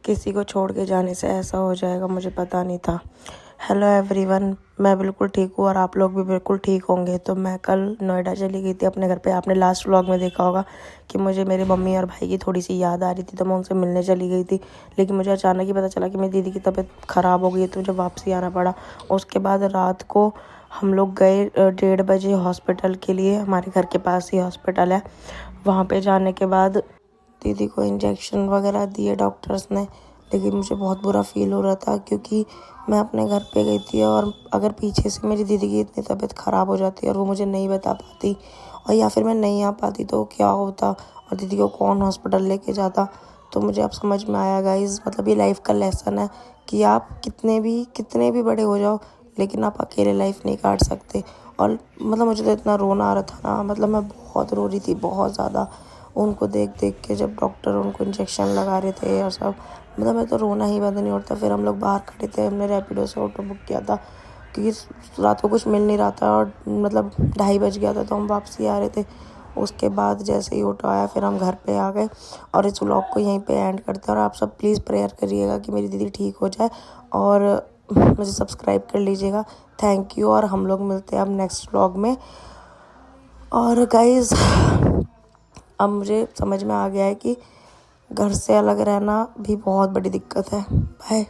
किसी को छोड़ के जाने से ऐसा हो जाएगा मुझे पता नहीं था। हेलो एवरीवन, मैं बिल्कुल ठीक हूँ और आप लोग भी बिल्कुल ठीक होंगे। तो मैं कल नोएडा चली गई थी अपने घर पे। आपने लास्ट व्लॉग में देखा होगा कि मुझे मेरी मम्मी और भाई की थोड़ी सी याद आ रही थी, तो मैं उनसे मिलने चली गई थी। लेकिन मुझे अचानक ही पता चला कि मेरी दीदी की तबीयत ख़राब हो गई है, तो मुझे वापसी आना पड़ा। उसके बाद रात को हम लोग गए 1:30 बजे हॉस्पिटल के लिए। हमारे घर के पास ही हॉस्पिटल है। वहाँ पे जाने के बाद दीदी को इंजेक्शन वगैरह दिए डॉक्टर्स ने। लेकिन मुझे बहुत बुरा फील हो रहा था क्योंकि मैं अपने घर पे गई थी, और अगर पीछे से मेरी दीदी की इतनी तबीयत ख़राब हो जाती और वो मुझे नहीं बता पाती, और या फिर मैं नहीं आ पाती, तो क्या होता और दीदी को कौन हॉस्पिटल लेके जाता। तो मुझे अब समझ में आया गाइज़, मतलब ये लाइफ का लेसन है कि आप कितने भी बड़े हो जाओ, लेकिन आप अकेले लाइफ नहीं काट सकते। और मतलब मुझे तो इतना रोना आ रहा था ना, मतलब मैं बहुत रो रही थी, बहुत ज़्यादा। उनको देख देख के जब डॉक्टर उनको इंजेक्शन लगा रहे थे और सब, मतलब मैं तो रोना ही बंद नहीं होता। फिर हम लोग बाहर खड़े थे, हमने रैपिडो से ऑटो बुक किया था क्योंकि रात को कुछ मिल नहीं रहा था और मतलब 2:30 बज गया था, तो हम वापसी आ रहे थे। उसके बाद जैसे ही ऑटो आया फिर हम घर पे आ गए, और इस व्लॉग को यहीं पे एंड करते हैं। और आप सब प्लीज़ प्रेयर करिएगा कि मेरी दीदी ठीक हो जाए, और मुझे सब्सक्राइब कर लीजिएगा। थैंक यू, और हम लोग मिलते हैं अब नेक्स्ट व्लॉग में। और गाइज़, अब मुझे समझ में आ गया है कि घर से अलग रहना भी बहुत बड़ी दिक्कत है। बाय।